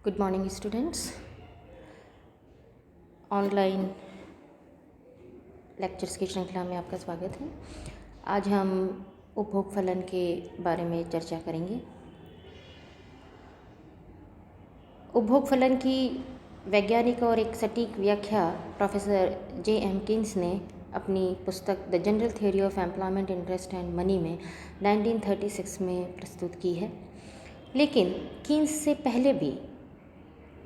Good morning students. Online lectures की श्रृंखला में आपका स्वागत है। आज हम उपभोग फलन के बारे में चर्चा करेंगे। उपभोग फलन की वैज्ञानिक और एक सटीक व्याख्या प्रोफेसर J.M. कीन्स ने अपनी पुस्तक the general theory of employment, interest and money में 1936 में प्रस्तुत की है। लेकिन कीन्स से पहले भी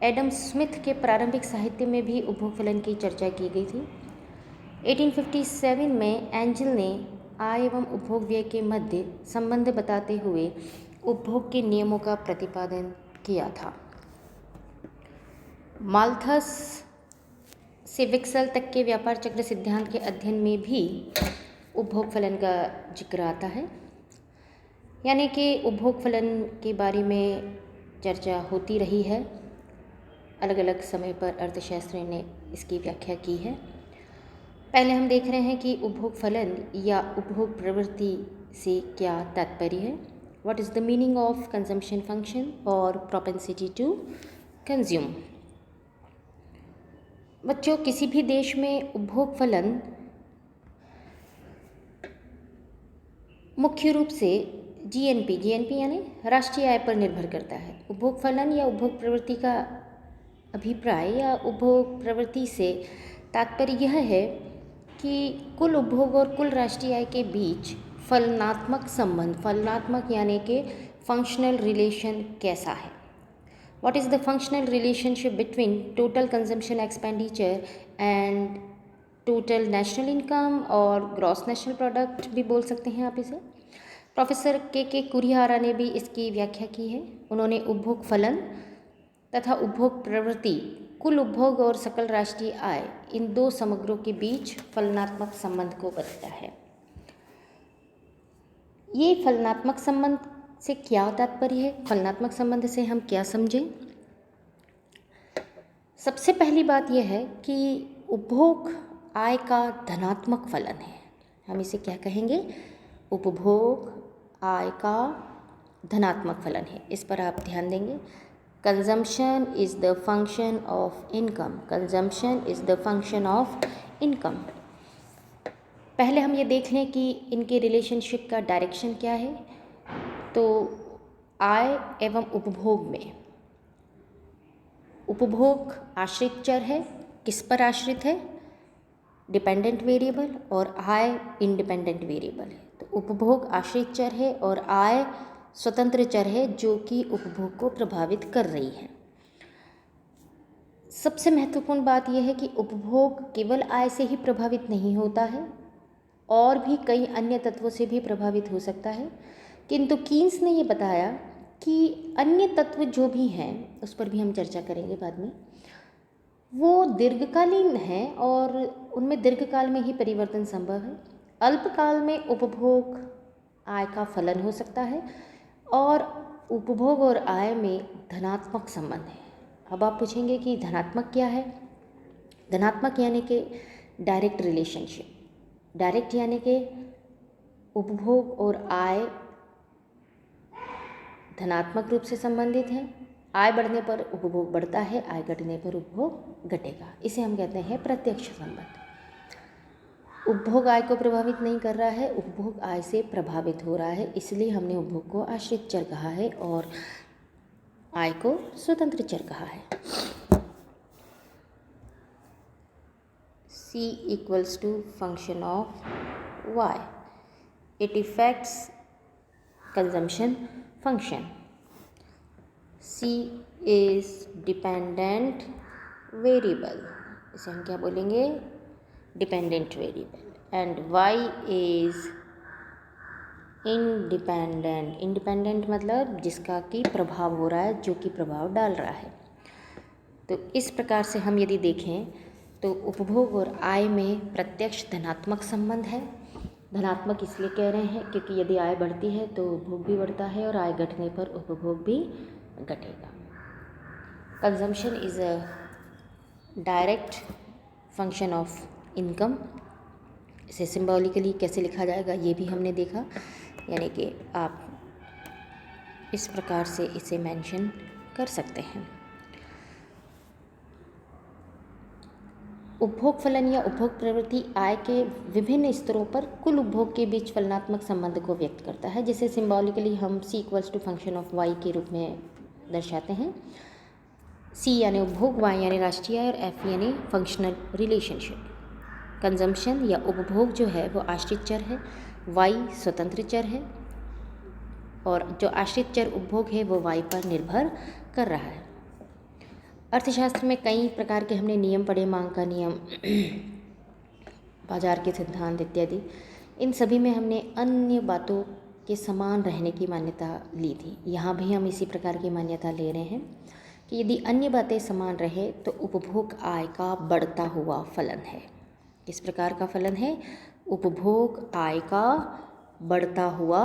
एडम स्मिथ के प्रारंभिक साहित्य में भी उपभोग फलन की चर्चा की गई थी। 1857 में एंजल ने आय एवं उपभोग व्यय के मध्य संबंध बताते हुए उपभोग के नियमों का प्रतिपादन किया था। माल्थस से विक्सल तक के व्यापार चक्र सिद्धांत के अध्ययन में भी उपभोग फलन का जिक्र आता है, यानी कि उपभोग फलन के बारे में चर्चा होती रही है। अलग अलग समय पर अर्थशास्त्रियों ने इसकी व्याख्या की है। पहले हम देख रहे हैं कि उपभोग फलन या उपभोग प्रवृत्ति से क्या तात्पर्य है। What is the meaning of consumption function और प्रोपेंसिटी टू कंज्यूम। बच्चों, किसी भी देश में उपभोग फलन मुख्य रूप से जीएनपी यानी राष्ट्रीय आय पर निर्भर करता है। उपभोग फलन या उपभोग प्रवृत्ति का अभिप्राय या उपभोग प्रवृत्ति से तात्पर्य यह है कि कुल उपभोग और कुल राष्ट्रीय आय के बीच फलनात्मक संबंध, फलनात्मक यानी कि फंक्शनल रिलेशन कैसा है। What is the functional relationship between total consumption expenditure and total national income और ग्रॉस नेशनल प्रोडक्ट भी बोल सकते हैं आप इसे। प्रोफेसर के कुरिहारा ने भी इसकी व्याख्या की है। उन्होंने उपभोग फलन तथा उपभोग प्रवृत्ति, कुल उपभोग और सकल राष्ट्रीय आय, इन दो समग्रों के बीच फलनात्मक संबंध को बताया है। ये फलनात्मक संबंध से क्या तात्पर्य है, फलनात्मक संबंध से हम क्या समझें। सबसे पहली बात यह है कि उपभोग आय का धनात्मक फलन है। हम इसे क्या कहेंगे? उपभोग आय का धनात्मक फलन है। इस पर आप ध्यान देंगे। Consumption is the function of income. Consumption is the function of income. पहले हम ये देख लें कि इनके रिलेशनशिप का डायरेक्शन क्या है। तो आय एवं उपभोग में उपभोग आश्रित चर है। किस पर आश्रित है? Dependent variable. और आय इंडिपेंडेंट वेरिएबल है। तो उपभोग आश्रित चर है और आय स्वतंत्र चर है जो कि उपभोग को प्रभावित कर रही है। सबसे महत्वपूर्ण बात यह है कि उपभोग केवल आय से ही प्रभावित नहीं होता है, और भी कई अन्य तत्वों से भी प्रभावित हो सकता है। किंतु कीन्स ने ये बताया कि अन्य तत्व जो भी हैं, उस पर भी हम चर्चा करेंगे बाद में, वो दीर्घकालीन हैं और उनमें दीर्घकाल में ही परिवर्तन संभव है। अल्पकाल में उपभोग आय का फलन हो सकता है और उपभोग और आय में धनात्मक संबंध है। अब आप पूछेंगे कि धनात्मक क्या है? धनात्मक यानी कि डायरेक्ट रिलेशनशिप। डायरेक्ट यानी कि उपभोग और आय धनात्मक रूप से संबंधित है। आय बढ़ने पर उपभोग बढ़ता है, आय घटने पर उपभोग घटेगा। इसे हम कहते हैं प्रत्यक्ष संबंध। उपभोग आय को प्रभावित नहीं कर रहा है, उपभोग आय से प्रभावित हो रहा है, इसलिए हमने उपभोग को आश्रित चर कहा है और आय को स्वतंत्र चर कहा है। C equals to function of Y. It affects consumption function. C is dependent variable. इसे हम क्या बोलेंगे? Dependent variable. And y is independent. Independent मतलब जिसका कि प्रभाव हो रहा है, जो कि प्रभाव डाल रहा है। तो इस प्रकार से हम यदि देखें तो उपभोग और आय में प्रत्यक्ष धनात्मक संबंध है। धनात्मक इसलिए कह रहे हैं क्योंकि यदि आय बढ़ती है तो उपभोग भी बढ़ता है और आय घटने पर उपभोग भी घटेगा। Consumption is a direct function of income. इसे सिंबॉलिकली कैसे लिखा जाएगा ये भी हमने देखा, यानी कि आप इस प्रकार से इसे मेंशन कर सकते हैं। उपभोग फलन या उपभोग प्रवृत्ति आय के विभिन्न स्तरों पर कुल उपभोग के बीच फलनात्मक संबंध को व्यक्त करता है, जिसे सिंबॉलिकली हम C equals to function of Y के रूप में दर्शाते हैं। C यानी उपभोग, Y यानी राष्ट्रीय आय और F यानी फंक्शनल रिलेशनशिप। कंजम्पशन या उपभोग जो है वो आश्रित चर है, Y स्वतंत्र चर है और जो आश्रित चर उपभोग है वो Y पर निर्भर कर रहा है। अर्थशास्त्र में कई प्रकार के हमने नियम पढ़े, मांग का नियम, बाजार के सिद्धांत इत्यादि। इन सभी में हमने अन्य बातों के समान रहने की मान्यता ली थी। यहाँ भी हम इसी प्रकार की मान्यता ले रहे हैं कि यदि अन्य बातें समान रहे तो उपभोग आय का बढ़ता हुआ फलन है। किस प्रकार का फलन है? उपभोग आय का बढ़ता हुआ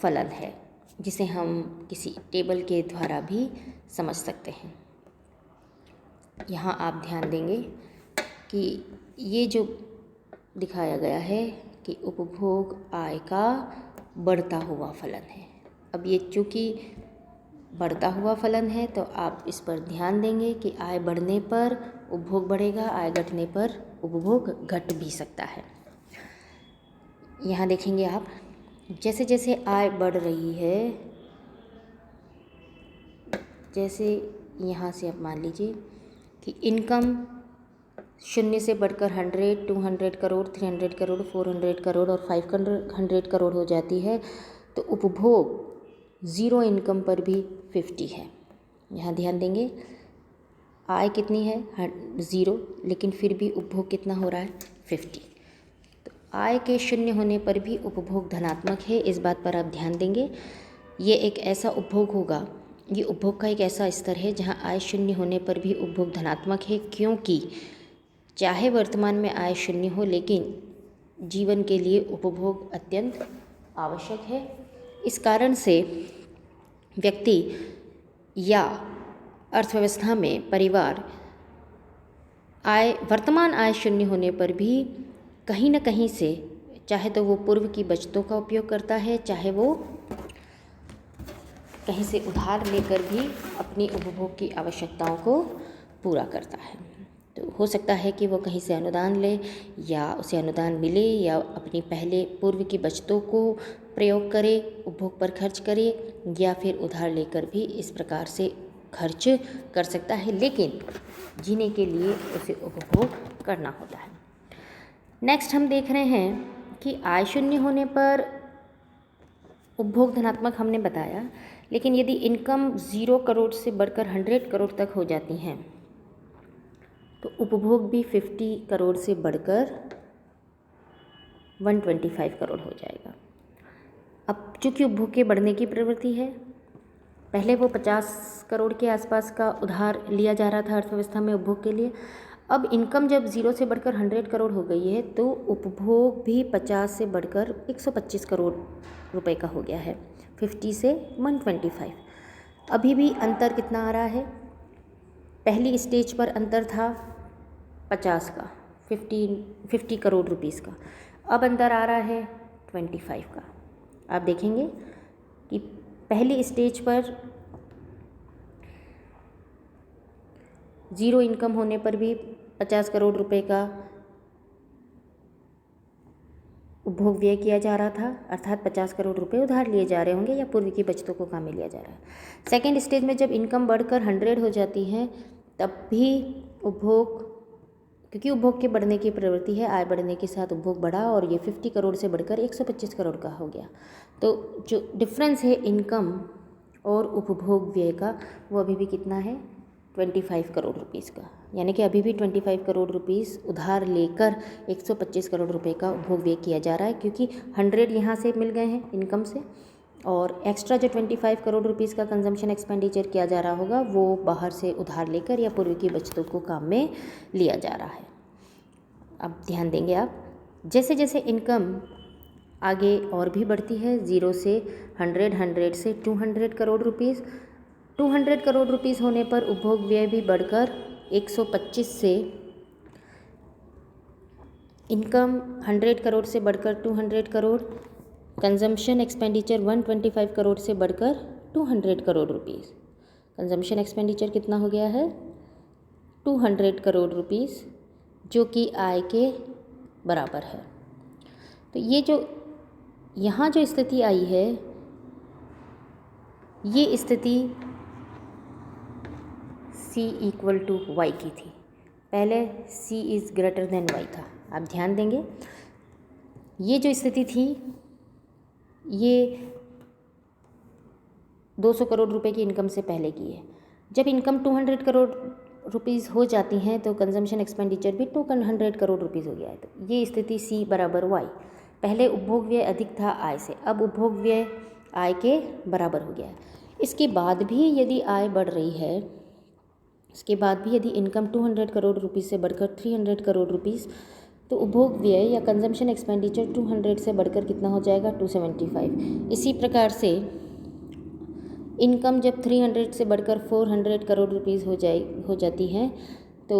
फलन है, जिसे हम किसी टेबल के द्वारा भी समझ सकते हैं। यहाँ आप ध्यान देंगे कि ये जो दिखाया गया है कि उपभोग आय का बढ़ता हुआ फलन है। अब ये चूँकि बढ़ता हुआ फलन है तो आप इस पर ध्यान देंगे कि आय बढ़ने पर उपभोग बढ़ेगा, आय घटने पर उपभोग घट भी सकता है। यहाँ देखेंगे आप, जैसे जैसे आय बढ़ रही है, जैसे यहाँ से आप मान लीजिए कि इनकम 0 से बढ़कर 100, 200 करोड़, 300 करोड़, 400 करोड़ और 500 करोड़ हो जाती है, तो उपभोग ज़ीरो इनकम पर भी 50 है। यहाँ ध्यान देंगे, आय कितनी है? 0, लेकिन फिर भी उपभोग कितना हो रहा है? 50। तो आय के 0 होने पर भी उपभोग धनात्मक है, इस बात पर आप ध्यान देंगे। ये एक ऐसा उपभोग होगा, ये उपभोग का एक ऐसा स्तर है जहाँ आय 0 होने पर भी उपभोग धनात्मक है, क्योंकि चाहे वर्तमान में आय 0 हो लेकिन जीवन के लिए उपभोग अत्यंत आवश्यक है। इस कारण से व्यक्ति या अर्थव्यवस्था में परिवार वर्तमान आय 0 होने पर भी कहीं न कहीं से, चाहे तो वो पूर्व की बचतों का उपयोग करता है, चाहे वो कहीं से उधार लेकर भी अपनी उपभोग की आवश्यकताओं को पूरा करता है। तो हो सकता है कि वो कहीं से अनुदान ले या उसे अनुदान मिले या अपनी पहले पूर्व की बचतों को प्रयोग करे, उपभोग पर खर्च करे, या फिर उधार लेकर भी इस प्रकार से खर्च कर सकता है, लेकिन जीने के लिए उसे उपभोग करना होता है। नेक्स्ट हम देख रहे हैं कि आय 0 होने पर उपभोग धनात्मक हमने बताया, लेकिन यदि इनकम 0 करोड़ से बढ़कर 100 करोड़ तक हो जाती हैं तो उपभोग भी 50 करोड़ से बढ़कर 125 करोड़ हो जाएगा। अब चूँकि उपभोग के बढ़ने की प्रवृत्ति है, पहले वो 50 करोड़ के आसपास का उधार लिया जा रहा था अर्थव्यवस्था में उपभोग के लिए, अब इनकम जब 0 से बढ़कर 100 करोड़ हो गई है तो उपभोग भी 50 से बढ़कर 125 करोड़ रुपए का हो गया है, 50 से 125। अभी भी अंतर कितना आ रहा है? पहली स्टेज पर अंतर था 50 का, 50 करोड़ रुपीस का, अब अंतर आ रहा है 25 का। आप देखेंगे कि पहली स्टेज पर 0 इनकम होने पर भी 50 करोड़ रुपए का उपभोग व्यय किया जा रहा था, अर्थात 50 करोड़ रुपए उधार लिए जा रहे होंगे या पूर्व की बचतों को काम में लिया जा रहा है। सेकेंड स्टेज में जब इनकम बढ़कर 100 हो जाती है तब भी उपभोग, क्योंकि उपभोग के बढ़ने की प्रवृत्ति है, आय बढ़ने के साथ उपभोग बढ़ा और ये 50 करोड़ से बढ़कर 125 करोड़ का हो गया। तो जो डिफरेंस है इनकम और उपभोग व्यय का, वो अभी भी कितना है? 25 करोड़ रुपीस का, यानी कि अभी भी 25 करोड़ रुपीस उधार लेकर 125 करोड़ रुपए का उपभोग व्यय किया जा रहा है, क्योंकि 100 यहाँ से मिल गए हैं इनकम से, और एक्स्ट्रा जो 25 करोड़ रुपीस का कंजम्पशन एक्सपेंडिचर किया जा रहा होगा वो बाहर से उधार लेकर या पूर्व की बचतों को काम में लिया जा रहा है। अब ध्यान देंगे आप, जैसे जैसे इनकम आगे और भी बढ़ती है, 0 से 100, 100 से 200 करोड़ रुपीस, 200 करोड़ रुपीस होने पर उपभोग व्यय भी बढ़कर 125 से, इनकम 100 करोड़ से बढ़कर 200 करोड़, कंजम्पशन एक्सपेंडिचर 125 करोड़ से बढ़कर 200 करोड़ रुपीस। कंजम्पशन एक्सपेंडिचर कितना हो गया है? 200 करोड़ रुपीस, जो कि आय के बराबर है। तो ये जो यहाँ जो स्थिति आई है, ये स्थिति C इक्वल टू वाई की थी। पहले C is greater than Y था। आप ध्यान देंगे, ये जो स्थिति थी ये 200 करोड़ रुपए की इनकम से पहले की है। जब इनकम 200 करोड़ रुपीज़ हो जाती हैं तो कंजम्पशन एक्सपेंडिचर भी 200 करोड़ रुपीज़ हो गया है। तो ये स्थिति C बराबर वाई। पहले उपभोग व्यय अधिक था आय से, अब उपभोग व्यय आय के बराबर हो गया है। इसके बाद भी यदि आय बढ़ रही है, इसके बाद भी यदि इनकम 200 करोड़ रुपीज़ से बढ़कर 300 करोड़ रुपीज़, तो उपभोग व्यय या कंजम्पशन एक्सपेंडिचर 200 से बढ़कर कितना हो जाएगा, 275। इसी प्रकार से इनकम जब 300 से बढ़कर 400 करोड़ रुपीज़ हो जाती है तो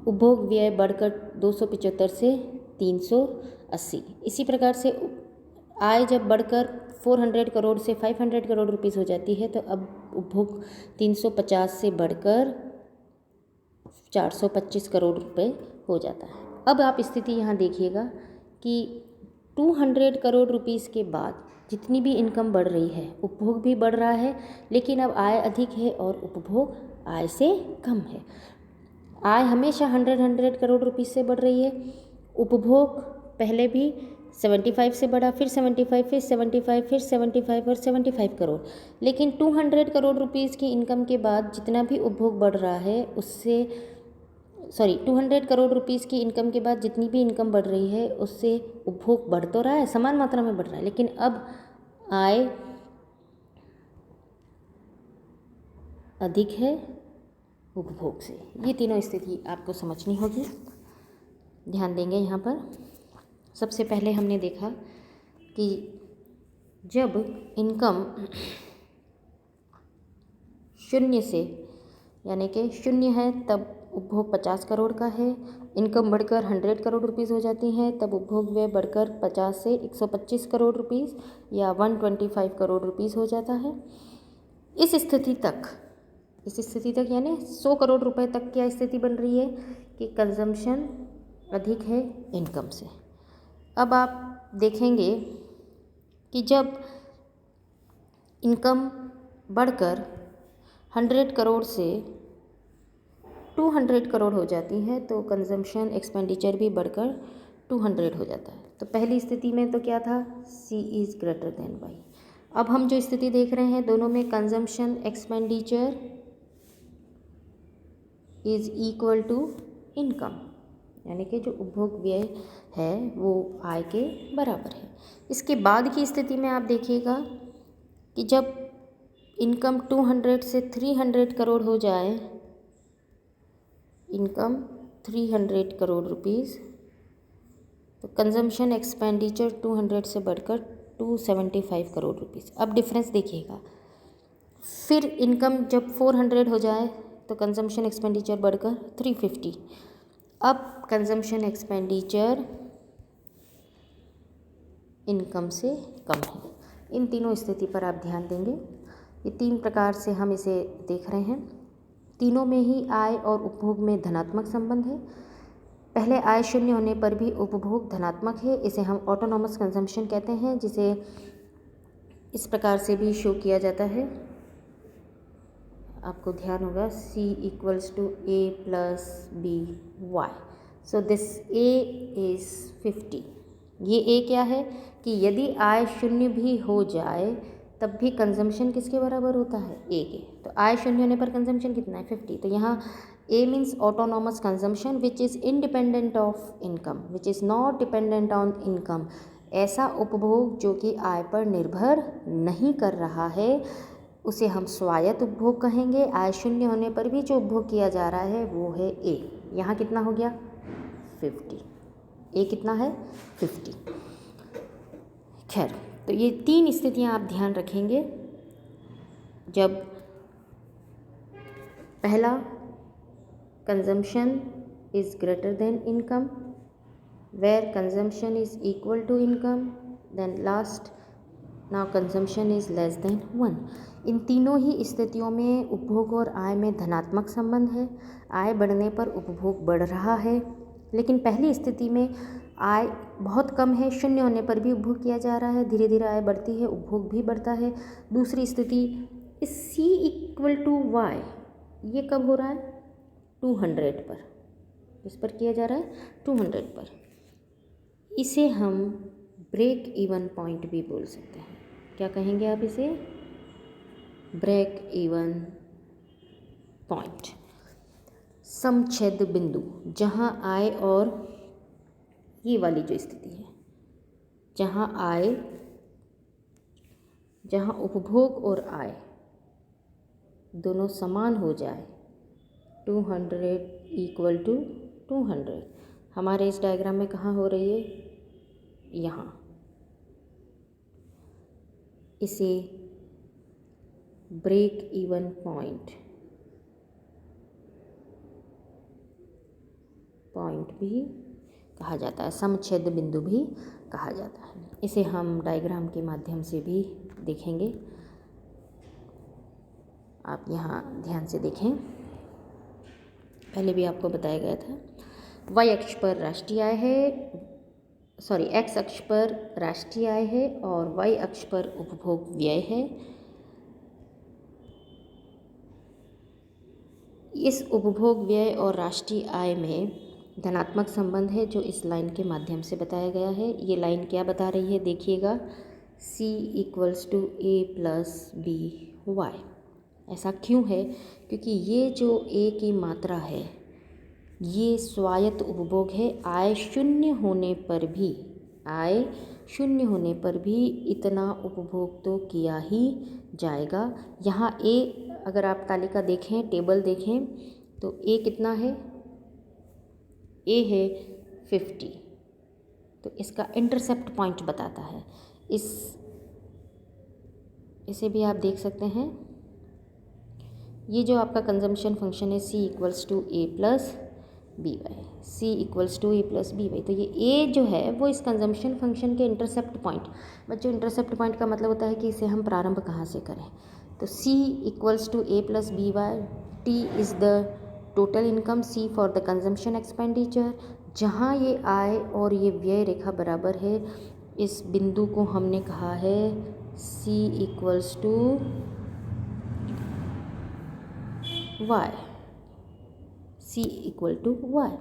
उपभोग व्यय बढ़कर 275 से 380। इसी प्रकार से आय जब बढ़कर 400 करोड़ से 500 करोड़ रुपीज़ हो जाती है तो अब उपभोग 350 से बढ़कर 425 करोड़ रुपए हो जाता है। अब आप स्थिति यहाँ देखिएगा कि 200 करोड़ रुपीज़ के बाद जितनी भी इनकम बढ़ रही है, उपभोग भी बढ़ रहा है, लेकिन अब आय अधिक है और उपभोग आय से कम है। आय हमेशा 100 करोड़ रुपीज़ से बढ़ रही है, उपभोग पहले भी 75 से बढ़ा, फिर 75, फिर 75, फिर 75 और 75 करोड़। लेकिन 200 करोड़ रुपीज़ की इनकम के बाद जितना भी उपभोग बढ़ रहा है उससे 200 करोड़ रुपीज़ की इनकम के बाद जितनी भी इनकम बढ़ रही है उससे उपभोग बढ़ तो रहा है, समान मात्रा में बढ़ रहा है, लेकिन अब आय अधिक है उपभोग से। ये तीनों स्थिति आपको समझनी होगी। ध्यान देंगे यहाँ पर। सबसे पहले हमने देखा कि जब इनकम शून्य से यानी कि शून्य है तब उपभोग 50 करोड़ का है, इनकम बढ़कर 100 करोड़ रुपीज़ हो जाती है तब उपभोग व्यय बढ़कर 50 से 125 करोड़ रुपीज़ या 125 करोड़ रुपीज़ हो जाता है। इस स्थिति तक यानी 100 करोड़ रुपए तक क्या स्थिति बन रही है कि कंजम्पशन अधिक है इनकम से। अब आप देखेंगे कि जब इनकम बढ़कर 100 करोड़ से 200 करोड़ हो जाती है तो कंजम्पशन एक्सपेंडिचर भी बढ़कर 200 हो जाता है। तो पहली स्थिति में तो क्या था, C is greater than Y. अब हम जो स्थिति देख रहे हैं दोनों में consumption expenditure is equal to income, यानी कि जो उपभोग व्यय है वो आय के बराबर है। इसके बाद की स्थिति में आप देखिएगा कि जब इनकम 200 से 300 करोड़ हो जाए, इनकम 300 करोड़ रुपीज़, तो कंजम्पशन एक्सपेंडिचर 200 से बढ़कर 275 करोड़ रुपीज़। अब डिफरेंस देखिएगा। फिर इनकम जब 400 हो जाए तो कंजम्पशन एक्सपेंडिचर बढ़कर 350। अब कंजम्पशन एक्सपेंडिचर इनकम से कम है। इन तीनों स्थिति पर आप ध्यान देंगे। ये 3 प्रकार से हम इसे देख रहे हैं। तीनों में ही आय और उपभोग में धनात्मक संबंध है। पहले आय शून्य होने पर भी उपभोग धनात्मक है, इसे हम ऑटोनॉमस कंजम्पशन कहते हैं, जिसे इस प्रकार से भी शो किया जाता है। आपको ध्यान होगा C equals to A plus B Y. So this A is 50। ये A क्या है कि यदि आय शून्य भी हो जाए तब भी कंजम्पशन किसके बराबर होता है, A के। तो आय शून्य होने पर कंजम्पशन कितना है, 50। तो यहाँ A means autonomous consumption which is independent of income, which is not dependent on income. ऐसा उपभोग जो कि आय पर निर्भर नहीं कर रहा है उसे हम स्वायत्त उपभोग कहेंगे। आय शून्य होने पर भी जो उपभोग किया जा रहा है वो है A। यहाँ कितना हो गया, 50। A कितना है, 50। खैर, तो ये 3 स्थितियाँ आप ध्यान रखेंगे। जब पहला consumption is greater than income, where consumption is equal to income, then last now consumption is less than 1। इन तीनों ही स्थितियों में उपभोग और आय में धनात्मक संबंध है। आय बढ़ने पर उपभोग बढ़ रहा है, लेकिन पहली स्थिति में आय बहुत कम है, शून्य होने पर भी उपभोग किया जा रहा है, धीरे धीरे आय बढ़ती है, उपभोग भी बढ़ता है। दूसरी स्थिति इस C इक्वल टू वाई, ये कब हो रहा है? 200 पर। किस पर किया जा रहा है? 200 पर। इसे हम ब्रेक इवन पॉइंट भी बोल सकते हैं। क्या कहेंगे आप इसे? ब्रेक इवन पॉइंट, समच्छेद बिंदु, जहाँ आय और ये वाली जो स्थिति है, जहाँ उपभोग और आय दोनों समान हो जाए, 200 इक्वल टू 200। हमारे इस डायग्राम में कहाँ हो रही है? यहाँ। इसे ब्रेक इवन पॉइंट भी कहा जाता है, समच्छेद बिंदु भी कहा जाता है। इसे हम डायग्राम के माध्यम से भी देखेंगे। आप यहाँ ध्यान से देखें, पहले भी आपको बताया गया था। वाई अक्ष पर राष्ट्रीय आय है, एक्स अक्ष पर राष्ट्रीय आय है और वाई अक्ष पर उपभोग व्यय है। इस उपभोग व्यय और राष्ट्रीय आय में धनात्मक संबंध है, जो इस लाइन के माध्यम से बताया गया है। ये लाइन क्या बता रही है? देखिएगा, C equals to A plus B Y. ऐसा क्यों है? क्योंकि ये जो A की मात्रा है, ये स्वायत्त उपभोग है। आय शून्य होने पर भी इतना उपभोग तो किया ही जाएगा। यहाँ A, अगर आप तालिका देखें, टेबल देखें, तो A कितना है? A है 50। तो इसका इंटरसेप्ट पॉइंट बताता है। इसे भी आप देख सकते हैं। ये जो आपका कंजम्पशन फंक्शन है, C equals to A plus B Y, C equals to A plus B Y. तो ये A जो है वो इस कंजम्पशन फंक्शन के इंटरसेप्ट पॉइंट, बच्चों इंटरसेप्ट पॉइंट का मतलब होता है कि इसे हम प्रारंभ कहाँ से करें। तो C equals to A plus B Y, T is the total income, C for the consumption expenditure. जहाँ ये आय और ये व्यय रेखा बराबर है, इस बिंदु को हमने कहा है C equals to Y, C equal to Y.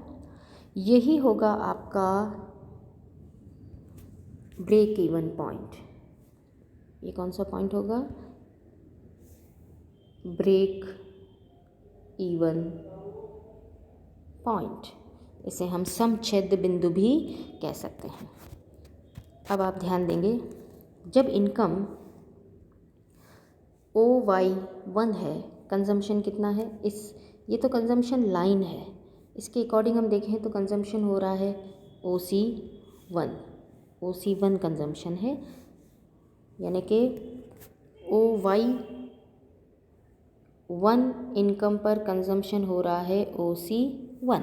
यही होगा आपका ब्रेक इवन पॉइंट। ये कौन सा पॉइंट होगा? Break even point. इसे हम समच्छेद बिंदु भी कह सकते हैं। अब आप ध्यान देंगे, जब इनकम OY1 है, कंजम्पशन कितना है? ये तो कंजम्पशन लाइन है, इसके अकॉर्डिंग हम देखें तो कंजम्पशन हो रहा है OC1 कंजम्पशन है, यानी कि OY1 इनकम पर कंजम्पशन हो रहा है OC1।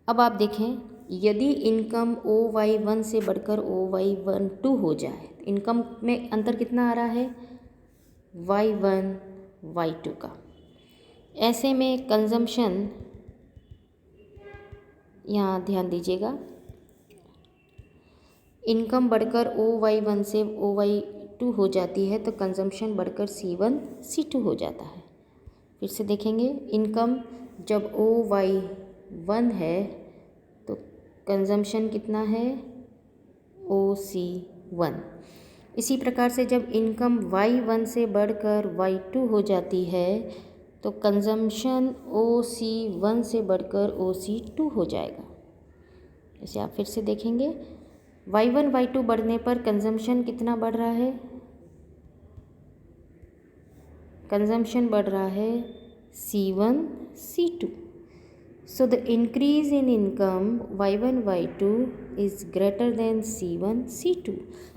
अब आप देखें, यदि इनकम OY1 से बढ़कर OY12 हो जाए, इनकम में अंतर कितना आ रहा है? Y1 Y2 का। ऐसे में कंजम्पशन, यहाँ ध्यान दीजिएगा, इनकम बढ़कर OY1 से OY2 हो जाती है तो कंजम्पशन बढ़कर C1 C2 हो जाता है। फिर से देखेंगे, इनकम जब OY1 है तो कंजम्पशन कितना है? OC1। इसी प्रकार से जब इनकम Y1 से बढ़कर Y2 हो जाती है तो कंजम्पशन OC1 से बढ़कर OC2 हो जाएगा। इसे आप फिर से देखेंगे, Y1 Y2 बढ़ने पर कंजम्पशन कितना बढ़ रहा है? कंजम्पशन बढ़ रहा है C1 C2। So the increase in income Y1 Y2 is greater than C1 C2।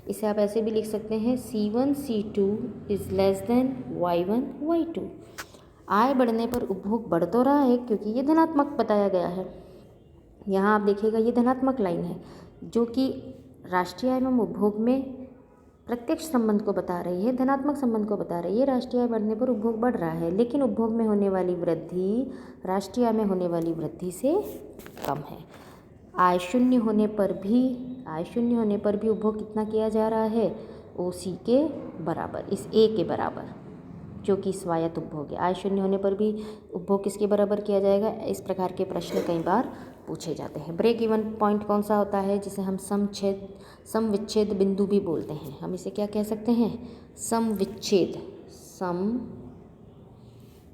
इसे आप ऐसे भी लिख सकते हैं, C1 C2 is less than Y1 Y2। आय बढ़ने पर उपभोग बढ़ तो रहा है क्योंकि ये धनात्मक बताया गया है। यहाँ आप देखिएगा, ये धनात्मक लाइन है जो कि राष्ट्रीय आय एवं उपभोग में प्रत्यक्ष संबंध को बता रही है, धनात्मक संबंध को बता रही है। राष्ट्रीय आय बढ़ने पर उपभोग बढ़ रहा है, लेकिन उपभोग में होने वाली वृद्धि राष्ट्रीय आय में होने वाली वृद्धि से कम है। आय शून्य होने पर भी उपभोग कितना किया जा रहा है? OC के बराबर, इस A के बराबर, जो कि स्वायत्त उपभोग है। आय शून्य होने पर भी उपभोग किसके बराबर किया जाएगा? इस प्रकार के प्रश्न कई बार पूछे जाते हैं। ब्रेक इवन पॉइंट कौन सा होता है? जिसे हम समविच्छेद बिंदु भी बोलते हैं। हम इसे क्या कह सकते हैं?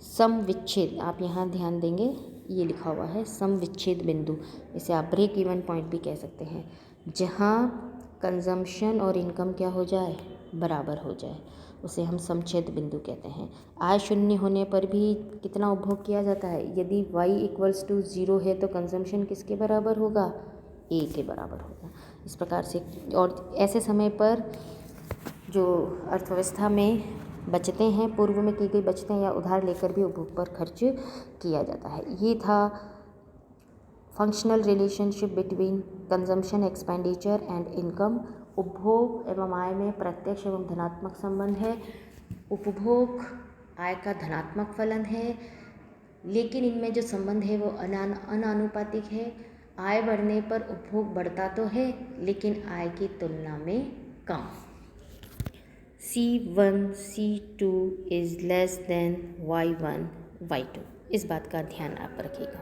समविच्छेद। आप यहाँ ध्यान देंगे, ये लिखा हुआ है समविच्छेद बिंदु। इसे आप ब्रेक इवन पॉइंट भी कह सकते हैं, जहाँ कंजम्पशन और इनकम क्या हो जाए? बराबर हो जाए, उसे हम समच्छेद बिंदु कहते हैं। आय शून्य होने पर भी कितना उपभोग किया जाता है? यदि y = 0 है तो कंजम्पशन किसके बराबर होगा? A के बराबर होगा। इस प्रकार से, और ऐसे समय पर जो अर्थव्यवस्था में बचतें हैं, पूर्व में की गई बचतें या उधार लेकर भी उपभोग पर खर्च किया जाता है। ये था functional relationship between consumption, expenditure and income. उपभोग एवं आय में प्रत्यक्ष एवं धनात्मक संबंध है। उपभोग आय का धनात्मक फलन है, लेकिन इनमें जो संबंध है वो अनानुपातिक है। आय बढ़ने पर उपभोग बढ़ता तो है, लेकिन आय की तुलना में कम। C1 C2 is less then Y1 Y2। इस बात का ध्यान आप रखिएगा।